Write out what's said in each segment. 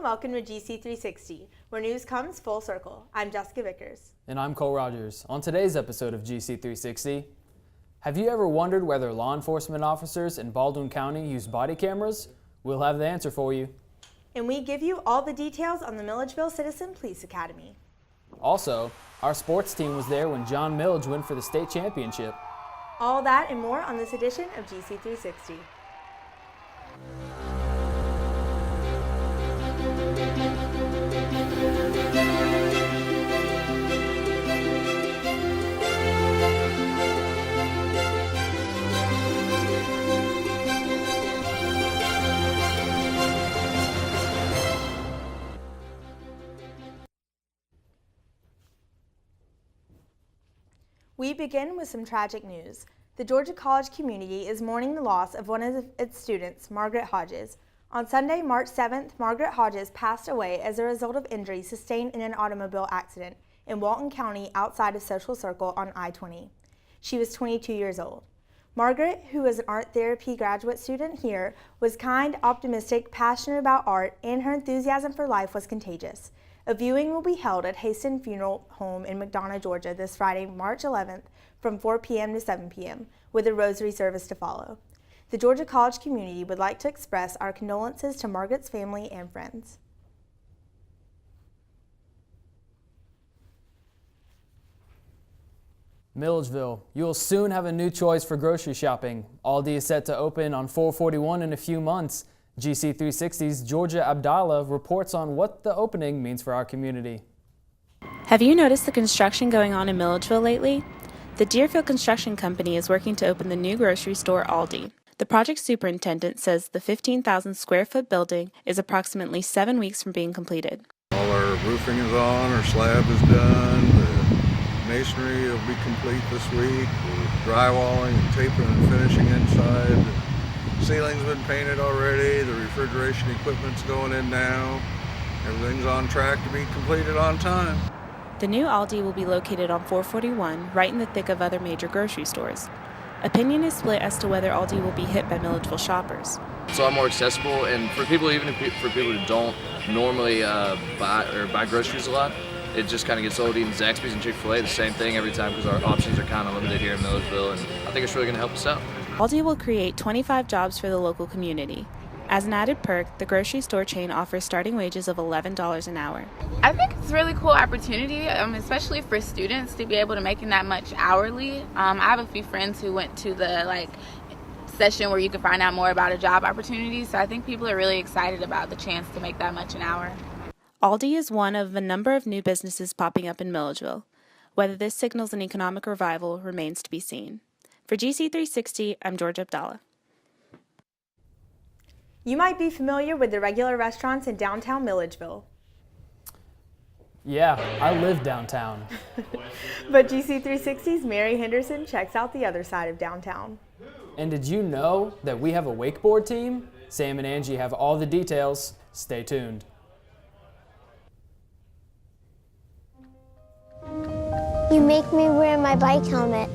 welcome to GC360, where news comes full circle. I'm Jessica Vickers. And I'm Cole Rogers. On today's episode of GC360, have you ever wondered whether law enforcement officers in Baldwin County use body cameras? We'll have the answer for you. And we give you all the details on the Milledgeville Citizen Police Academy. Also, our sports team was there when John Milledge went for the state championship. All that and more on this edition of GC360. We begin with some tragic news. The Georgia College community is mourning the loss of one of its students, Margaret Hodges. On Sunday, March 7th, Margaret Hodges passed away as a result of injuries sustained in an automobile accident in Walton County outside of Social Circle on I-20. She was 22 years old. Margaret, who was an art therapy graduate student here, was kind, optimistic, passionate about art, and her enthusiasm for life was contagious. A viewing will be held at Haston Funeral Home in McDonough, Georgia this Friday, March 11th from 4 p.m. to 7 p.m. with a rosary service to follow. The Georgia College community would like to express our condolences to Margaret's family and friends. Milledgeville, you will soon have a new choice for grocery shopping. Aldi is set to open on 441 in a few months. GC360's Georgia Abdallah reports on what the opening means for our community. Have you noticed the construction going on in Milledgeville lately? The Deerfield Construction Company is working to open the new grocery store Aldi. The project superintendent says the 15,000 square foot building is approximately 7 weeks from being completed. All our roofing is on, our slab is done, the masonry will be complete this week, we're drywalling and taping and finishing inside. Ceiling's been painted already, the refrigeration equipment's going in now. Everything's on track to be completed on time. The new Aldi will be located on 441, right in the thick of other major grocery stores. Opinion is split as to whether Aldi will be hit by Milledgeville shoppers. It's a lot more accessible, and for people, for people who don't normally buy groceries a lot, it just kind of gets old eating Zaxby's and Chick-fil-A, the same thing every time because our options are kind of limited here in Milledgeville, and I think it's really going to help us out. Aldi will create 25 jobs for the local community. As an added perk, the grocery store chain offers starting wages of $11 an hour. I think it's a really cool opportunity, especially for students to be able to make that much hourly. I have a few friends who went to the session where you can find out more about a job opportunity, so I think people are really excited about the chance to make that much an hour. Aldi is one of a number of new businesses popping up in Milledgeville. Whether this signals an economic revival remains to be seen. For GC360, I'm Georgia Abdallah. You might be familiar with the regular restaurants in downtown Milledgeville. Yeah, I live downtown. But GC360's Mary Henderson checks out the other side of downtown. And did you know that we have a wakeboard team? Sam and Angie have all the details. Stay tuned. You make me wear my bike helmet.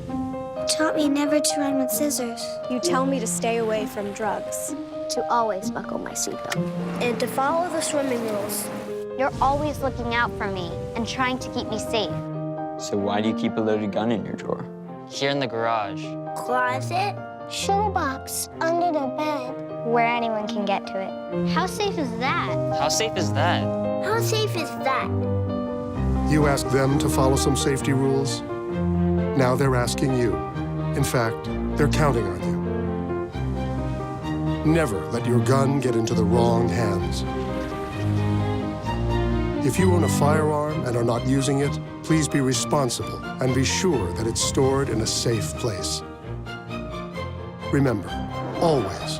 Taught me never to run with scissors. You tell me to stay away from drugs. To always buckle my seatbelt. And to follow the swimming rules. You're always looking out for me and trying to keep me safe. So why do you keep a loaded gun in your drawer? Here in the garage. Closet. Shoebox. Under the bed. Where anyone can get to it. How safe is that? How safe is that? How safe is that? You asked them to follow some safety rules. Now they're asking you. In fact, they're counting on you. Never let your gun get into the wrong hands. If you own a firearm and are not using it, please be responsible and be sure that it's stored in a safe place. Remember, always,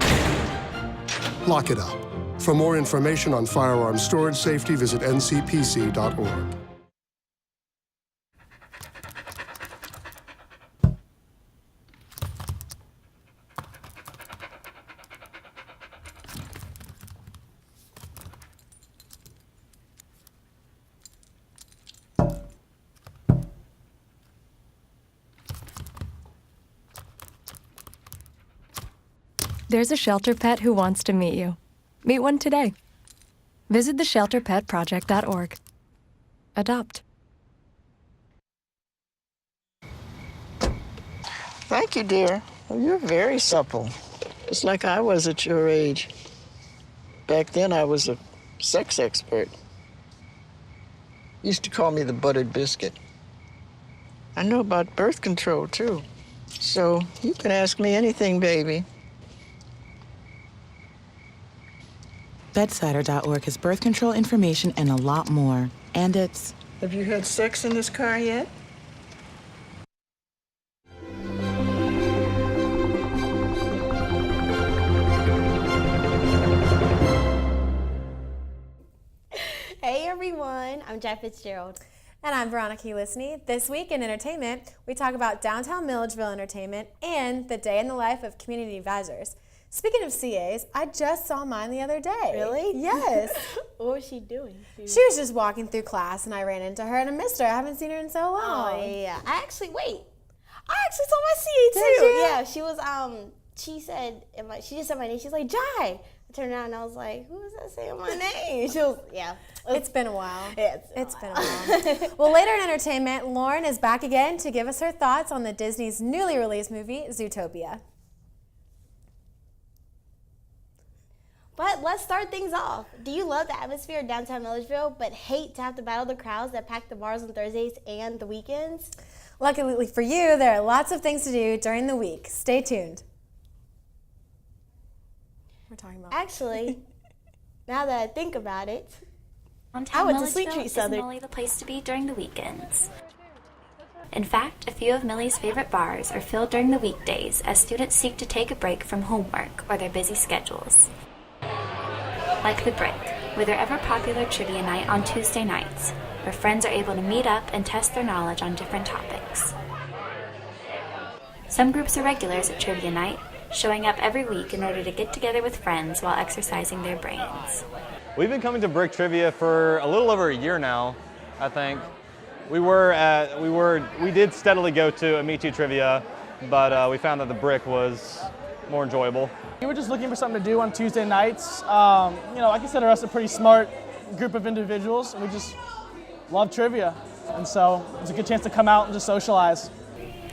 lock it up. For more information on firearm storage safety, visit ncpc.org. There's a shelter pet who wants to meet you. Meet one today. Visit theshelterpetproject.org. Adopt. Thank you, dear. Oh, you're very supple. Just like I was at your age. Back then, I was a sex expert. Used to call me the buttered biscuit. I know about birth control, too. So you can ask me anything, baby. Bedsider.org has birth control information and a lot more. And it's... Have you had sex in this car yet? Hey everyone, I'm Jeff Fitzgerald. And I'm Veronica Ulisny. This week in entertainment, we talk about downtown Milledgeville entertainment and the day in the life of community advisors. Speaking of CAs, I just saw mine the other day. Really? Yes. What was she doing? She was just walking through class and I ran into her and I missed her. I haven't seen her in so long. Oh, yeah. I actually saw my CA too. Did you? Yeah, she was, she said, she just said my name. She's like, Jai. I turned around and I was like, who is that saying my name? She was, yeah. It's been a while. Yeah, it's been a while. Well, later in entertainment, Lauren is back again to give us her thoughts on the Disney's newly released movie, Zootopia. But let's start things off. Do you love the atmosphere of downtown Milledgeville, but hate to have to battle the crowds that pack the bars on Thursdays and the weekends? Luckily for you, there are lots of things to do during the week. Stay tuned. We're talking about. Actually, now that I think about it, Downtown I went to Sweet Milledgeville Treat isn't Southern. only the place to be during the weekends. In fact, a few of Millie's favorite bars are filled during the weekdays as students seek to take a break from homework or their busy schedules. Like The Brick, with their ever-popular trivia night on Tuesday nights, where friends are able to meet up and test their knowledge on different topics. Some groups are regulars at trivia night, showing up every week in order to get together with friends while exercising their brains. We've been coming to Brick Trivia for a little over a year now, I think. We did steadily go to a Me Too Trivia, but we found that the Brick was more enjoyable. We were just looking for something to do on Tuesday nights. I consider us a pretty smart group of individuals, and we just love trivia. And so it's a good chance to come out and just socialize.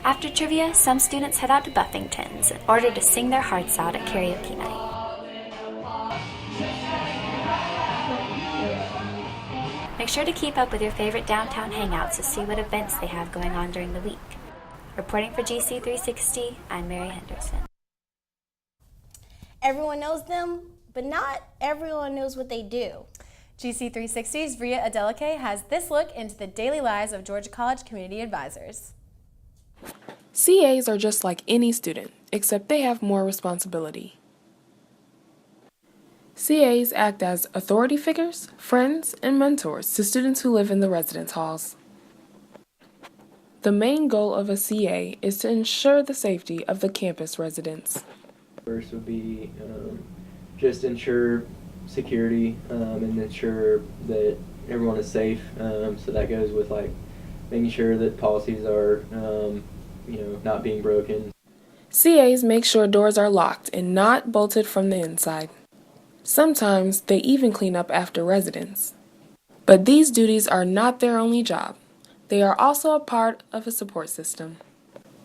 After trivia, some students head out to Buffington's in order to sing their hearts out at karaoke night. Make sure to keep up with your favorite downtown hangouts to see what events they have going on during the week. Reporting for GC360, I'm Mary Henderson. Everyone knows them, but not everyone knows what they do. GC360's Ria Adeleke has this look into the daily lives of Georgia College community advisors. CAs are just like any student, except they have more responsibility. CAs act as authority figures, friends, and mentors to students who live in the residence halls. The main goal of a CA is to ensure the safety of the campus residents. First would be just ensure security and ensure that everyone is safe. So that goes with like making sure that policies are not being broken. CAs make sure doors are locked and not bolted from the inside. Sometimes they even clean up after residents. But these duties are not their only job. They are also a part of a support system.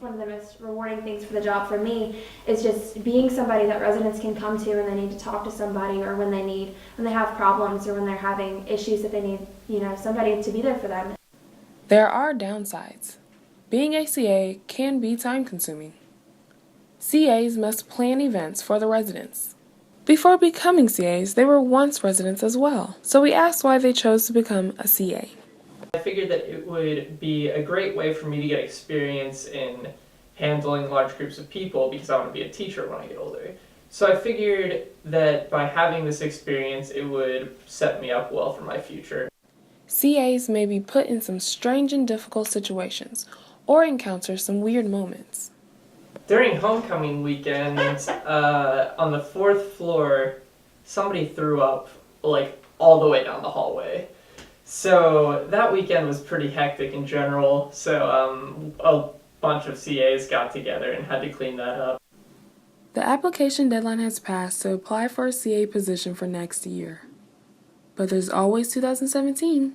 One of the most rewarding things for the job for me is just being somebody that residents can come to when they need to talk to somebody, or when they have problems, or when they're having issues that they need, somebody to be there for them. There are downsides. Being a CA can be time-consuming. CAs must plan events for the residents. Before becoming CAs, they were once residents as well, so we asked why they chose to become a CA. I figured that it would be a great way for me to get experience in handling large groups of people because I want to be a teacher when I get older. So I figured that by having this experience, it would set me up well for my future. CAs may be put in some strange and difficult situations or encounter some weird moments. During homecoming weekend, on the 4th floor, somebody threw up all the way down the hallway. So that weekend was pretty hectic in general, so a bunch of CAs got together and had to clean that up. The application deadline has passed to apply for a CA position for next year. But there's always 2017.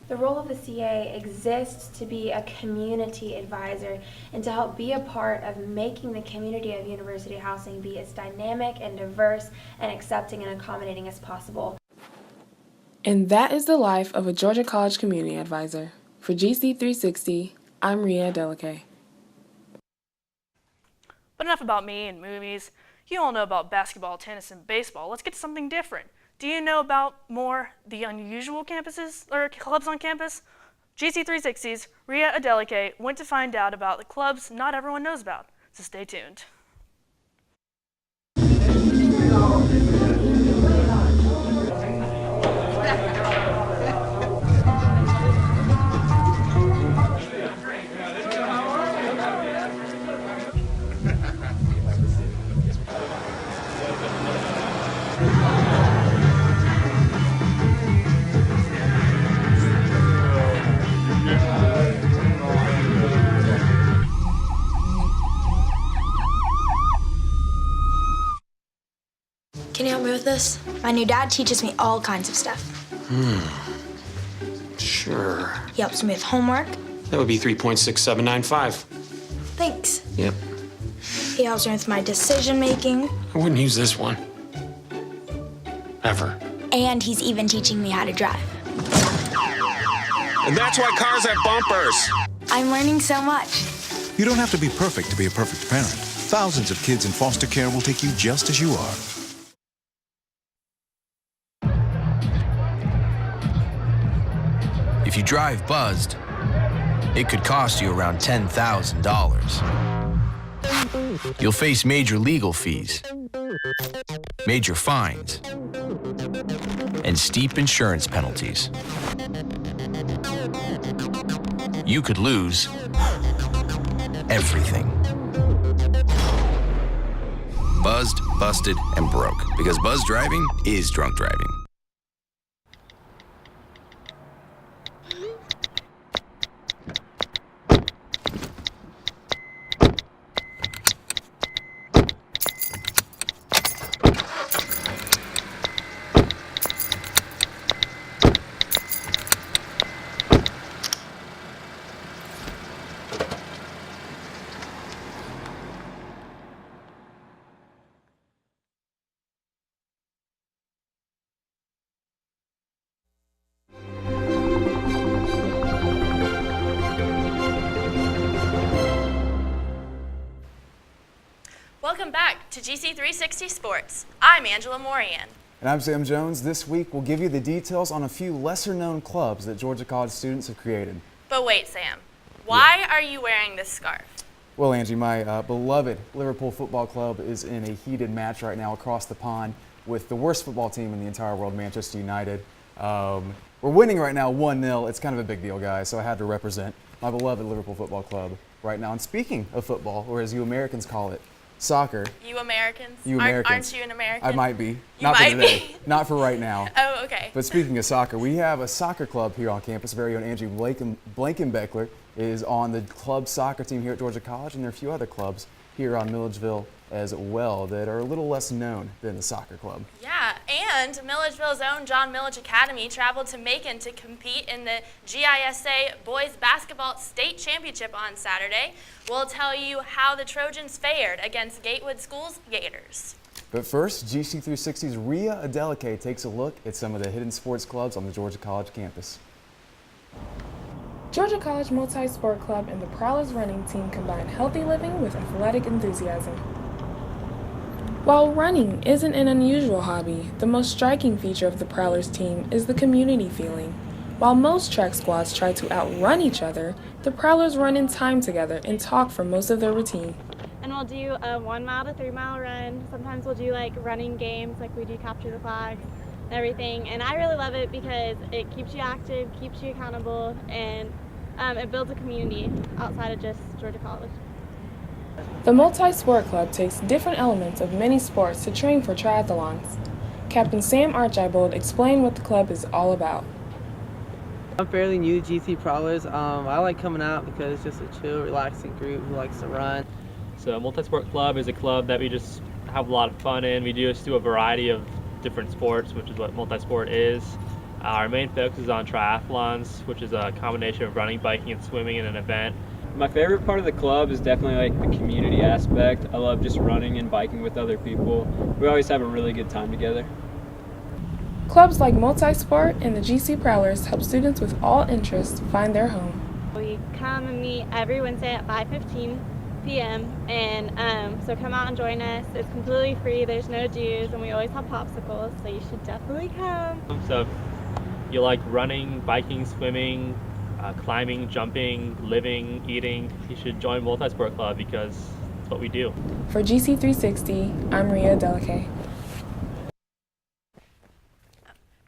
The role of the CA exists to be a community advisor and to help be a part of making the community of university housing be as dynamic and diverse and accepting and accommodating as possible. And that is the life of a Georgia College Community Advisor. For GC360, I'm Rhea Adeleke. But enough about me and movies. You all know about basketball, tennis, and baseball. Let's get to something different. Do you know about more the unusual campuses or clubs on campus? GC360's Rhea Adeleke went to find out about the clubs not everyone knows about, so stay tuned. Can you help me with this? My new dad teaches me all kinds of stuff. Sure. He helps me with homework. That would be 3.6795. Thanks. Yep. He helps me with my decision making. I wouldn't use this one. Ever. And he's even teaching me how to drive. And that's why cars have bumpers. I'm learning so much. You don't have to be perfect to be a perfect parent. Thousands of kids in foster care will take you just as you are. If you drive buzzed, it could cost you around $10,000. You'll face major legal fees, major fines, and steep insurance penalties. You could lose everything. Buzzed, busted, and broke, because buzz driving is drunk driving. Welcome back to GC360 Sports. I'm Angela Morian. And I'm Sam Jones. This week we'll give you the details on a few lesser-known clubs that Georgia College students have created. But wait, Sam, why are you wearing this scarf? Well, Angie, my beloved Liverpool Football Club is in a heated match right now across the pond with the worst football team in the entire world, Manchester United. We're winning right now 1-0. It's kind of a big deal, guys, so I had to represent my beloved Liverpool Football Club right now. And speaking of football, or as you Americans call it, soccer. You Americans? You Americans. Aren't you an American? I might be. You Not might for today. be. Not for right now. Oh, okay. But speaking of soccer, we have a soccer club here on campus. Very own Angie Blankenbeckler is on the club soccer team here at Georgia College, and there are a few other clubs here on Milledgeville as well that are a little less known than the soccer club. Yeah, and Milledgeville's own John Milledge Academy traveled to Macon to compete in the GISA Boys Basketball State Championship on Saturday. We'll tell you how the Trojans fared against Gatewood School's Gators. But first, GC360's Rhea Adeleke takes a look at some of the hidden sports clubs on the Georgia College campus. Georgia College Multi-Sport Club and the Prowlers running team combine healthy living with athletic enthusiasm. While running isn't an unusual hobby, the most striking feature of the Prowlers team is the community feeling. While most track squads try to outrun each other, the Prowlers run in time together and talk for most of their routine. And we'll do a 1 mile to 3 mile run. Sometimes we'll do like running games, like we do capture the flag and everything. And I really love it because it keeps you active, keeps you accountable, and it builds a community outside of just Georgia College. The Multi-Sport Club takes different elements of many sports to train for triathlons. Captain Sam Archibold explained what the club is all about. I'm fairly new to GC Prowlers. I like coming out because it's just a chill, relaxing group who likes to run. So Multi-Sport Club is a club that we just have a lot of fun in. We just do a variety of different sports, which is what multi-sport is. Our main focus is on triathlons, which is a combination of running, biking, and swimming in an event. My favorite part of the club is definitely like the community aspect. I love just running and biking with other people. We always have a really good time together. Clubs like Multisport and the GC Prowlers help students with all interests find their home. We come and meet every Wednesday at 5:15 p.m. and so come out and join us. It's completely free, there's no dues, and we always have popsicles, so you should definitely come. So if you like running, biking, swimming, climbing, jumping, living, eating, you should join Multisport Club because it's what we do. For GC360, I'm Maria Delicay.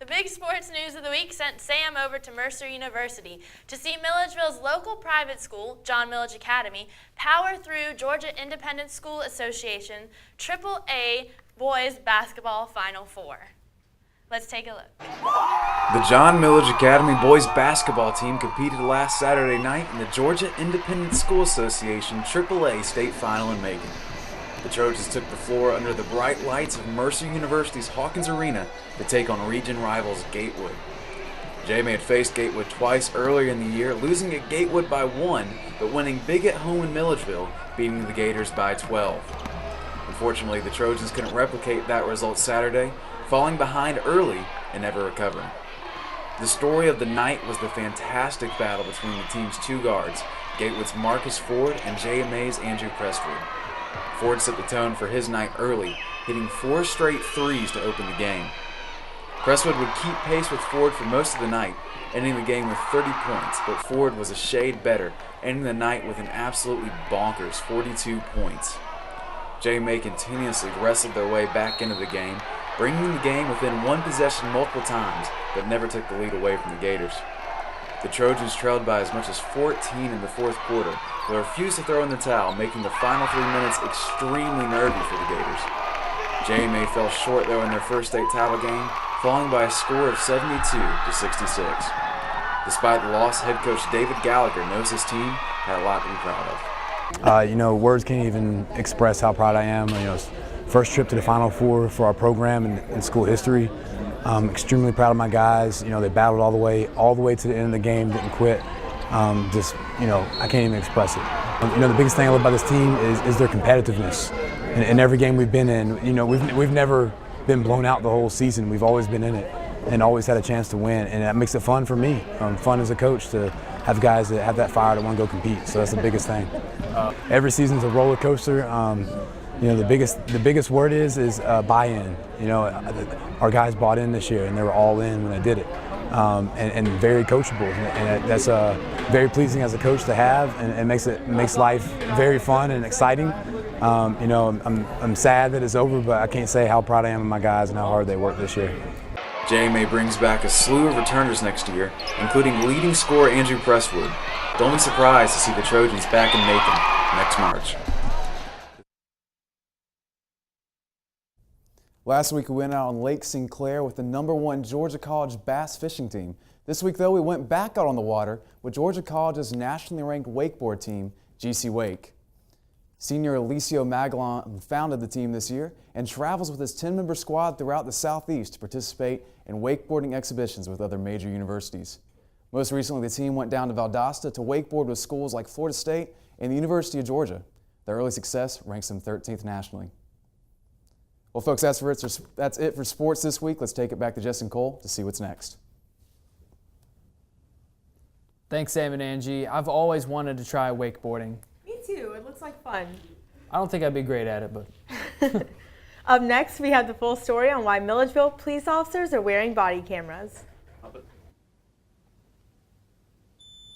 The big sports news of the week sent Sam over to Mercer University to see Milledgeville's local private school, John Milledge Academy, power through Georgia Independent School Association AAA Boys Basketball Final Four. Let's take a look. The John Milledge Academy boys basketball team competed last Saturday night in the Georgia Independent School Association AAA state final in Macon. The Trojans took the floor under the bright lights of Mercer University's Hawkins Arena to take on region rivals Gatewood. JMA had faced Gatewood twice earlier in the year, losing at Gatewood by 1, but winning big at home in Milledgeville, beating the Gators by 12. Unfortunately, the Trojans couldn't replicate that result Saturday, falling behind early and never recovering. The story of the night was the fantastic battle between the team's two guards, Gatewood's Marcus Ford and JMA's Andrew Crestwood. Ford set the tone for his night early, hitting 4 straight threes to open the game. Crestwood would keep pace with Ford for most of the night, ending the game with 30 points, but Ford was a shade better, ending the night with an absolutely bonkers 42 points. JMA continuously wrestled their way back into the game, bringing the game within one possession multiple times, but never took the lead away from the Gators. The Trojans trailed by as much as 14 in the fourth quarter, but refused to throw in the towel, making the final 3 minutes extremely nervy for the Gators. JMA fell short though in their first state title game, falling by a score of 72 to 66. Despite the loss, head coach David Gallagher knows his team had a lot to be proud of. Words can't even express how proud I am. First trip to the Final Four for our program in school history. I'm extremely proud of my guys. They battled all the way to the end of the game, didn't quit. I can't even express it. The biggest thing I love about this team is their competitiveness. In every game we've been in, we've never been blown out the whole season. We've always been in it and always had a chance to win, and that makes it fun for me. Fun as a coach to have guys that have that fire that want to go compete. So that's the biggest thing. Every season's a roller coaster. The biggest word is buy-in. Our guys bought in this year, and they were all in when they did it, and very coachable. And that's very pleasing as a coach to have, and it makes life very fun and exciting. I'm sad that it's over, but I can't say how proud I am of my guys and how hard they worked this year. JMA brings back a slew of returners next year, including leading scorer Andrew Crestwood. Don't be surprised to see the Trojans back in Macon next March. Last week we went out on Lake Sinclair with the #1 Georgia College bass fishing team. This week though we went back out on the water with Georgia College's nationally ranked wakeboard team, GC Wake. Senior Alicio Maglon founded the team this year and travels with his 10-member squad throughout the Southeast to participate in wakeboarding exhibitions with other major universities. Most recently, the team went down to Valdosta to wakeboard with schools like Florida State and the University of Georgia. Their early success ranks them 13th nationally. Well, folks, that's it for sports this week. Let's take it back to Justin Cole to see what's next. Thanks, Sam and Angie. I've always wanted to try wakeboarding. Me too. It looks like fun. I don't think I'd be great at it, but... Up next, we have the full story on why Milledgeville police officers are wearing body cameras.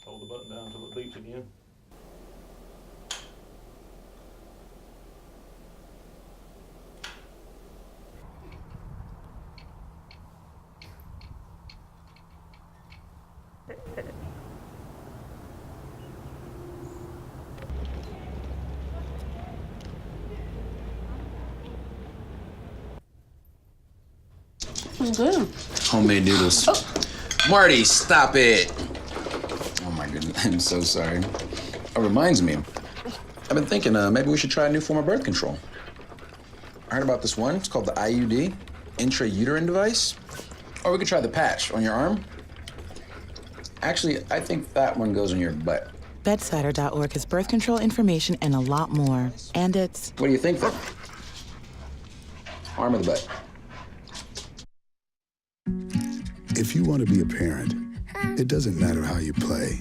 Hold the button down until it beeps again. It's good. Homemade noodles. Oh. Marty, stop it. Oh my goodness, I'm so sorry. It reminds me, I've been thinking maybe we should try a new form of birth control. I heard about this one, it's called the IUD. intrauterine device. Or we could try the patch on your arm. Actually, I think that one goes on your butt. Bedsider.org has birth control information and a lot more. And it's... What do you think then? Arm or the butt? If you want to be a parent, it doesn't matter how you play,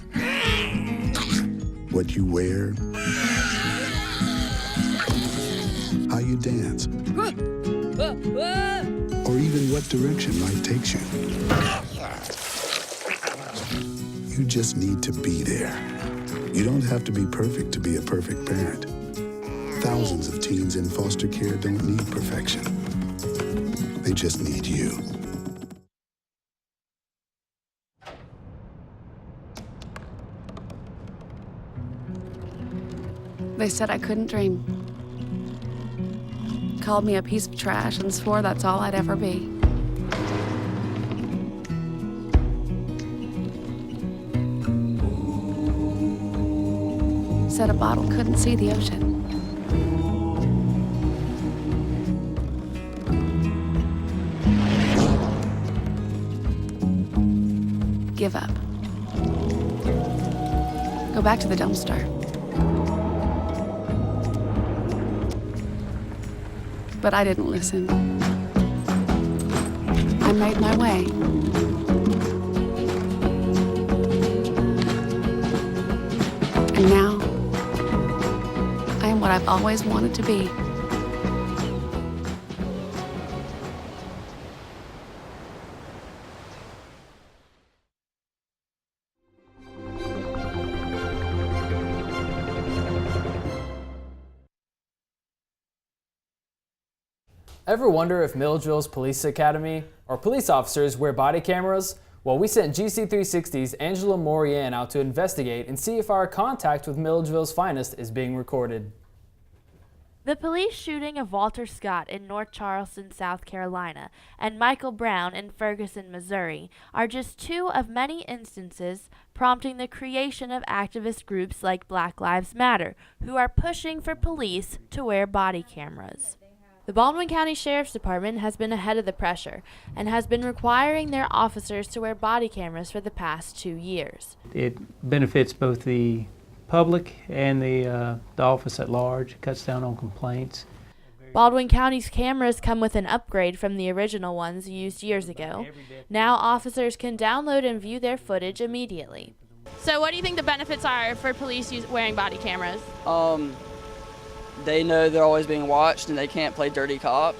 what you wear, how you dance, or even what direction life takes you. You just need to be there. You don't have to be perfect to be a perfect parent. Thousands of teens in foster care don't need perfection. They just need you. They said I couldn't dream. Called me a piece of trash and swore that's all I'd ever be. Said a bottle couldn't see the ocean. Give up. Go back to the dumpster. But I didn't listen. I made my way. And now, I am what I've always wanted to be. Ever wonder if Milledgeville's Police Academy or police officers wear body cameras? Well, we sent GC360's Angela Morian out to investigate and see if our contact with Milledgeville's finest is being recorded. The police shooting of Walter Scott in North Charleston, South Carolina, and Michael Brown in Ferguson, Missouri, are just two of many instances prompting the creation of activist groups like Black Lives Matter, who are pushing for police to wear body cameras. The Baldwin County Sheriff's Department has been ahead of the pressure and has been requiring their officers to wear body cameras for the past 2 years. It benefits both the public and the office at large. It cuts down on complaints. Baldwin County's cameras come with an upgrade from the original ones used years ago. Now officers can download and view their footage immediately. So what do you think the benefits are for police wearing body cameras? They know they're always being watched and they can't play dirty cop.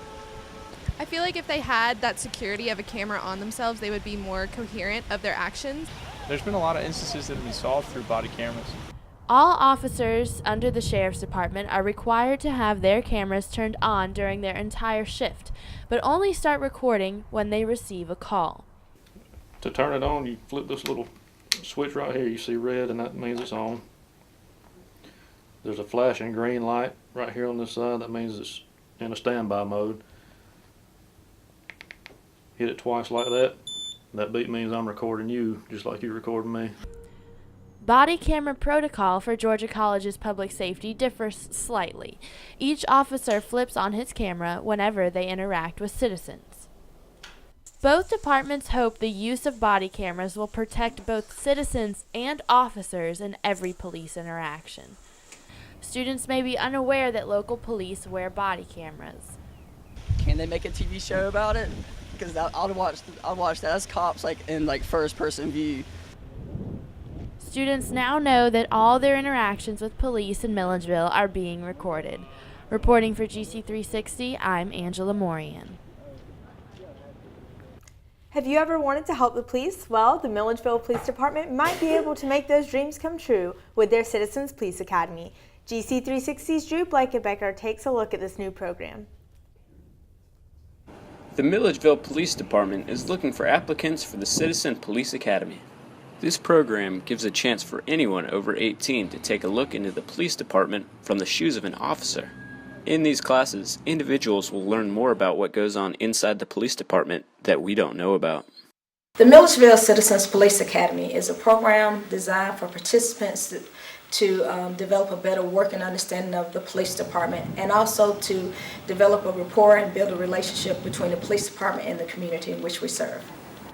I feel like if they had that security of a camera on themselves, they would be more coherent of their actions. There's been a lot of instances that have been solved through body cameras. All officers under the Sheriff's Department are required to have their cameras turned on during their entire shift, but only start recording when they receive a call. To turn it on, you flip this little switch right here. You see red, and that means it's on. There's a flashing green light right here on this side. That means it's in a standby mode. Hit it twice like that. That beep means I'm recording you, just like you're recording me. Body camera protocol for Georgia College's public safety differs slightly. Each officer flips on his camera whenever they interact with citizens. Both departments hope the use of body cameras will protect both citizens and officers in every police interaction. Students may be unaware that local police wear body cameras. Can they make a TV show about it? Because I'll watch that as cops, in first-person view. Students now know that all their interactions with police in Milledgeville are being recorded. Reporting for GC360, I'm Angela Morian. Have you ever wanted to help the police? Well, the Milledgeville Police Department might be able to make those dreams come true with their Citizens Police Academy. GC360's Drew Blankenbecker takes a look at this new program. The Milledgeville Police Department is looking for applicants for the Citizen Police Academy. This program gives a chance for anyone over 18 to take a look into the police department from the shoes of an officer. In these classes, individuals will learn more about what goes on inside the police department that we don't know about. The Milledgeville Citizens Police Academy is a program designed for participants to develop a better working understanding of the police department, and also to develop a rapport and build a relationship between the police department and the community in which we serve.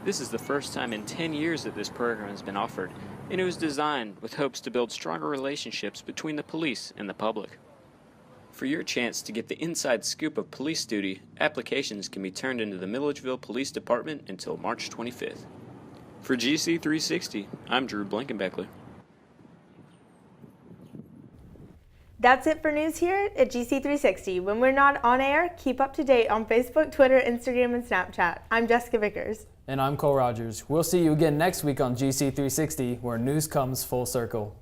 This is the first time in 10 years that this program has been offered, and it was designed with hopes to build stronger relationships between the police and the public. For your chance to get the inside scoop of police duty, applications can be turned into the Milledgeville Police Department until March 25th. For GC360, I'm Drew Blankenbeckler. That's it for news here at GC360. When we're not on air, keep up to date on Facebook, Twitter, Instagram, and Snapchat. I'm Jessica Vickers. And I'm Cole Rogers. We'll see you again next week on GC360, where news comes full circle.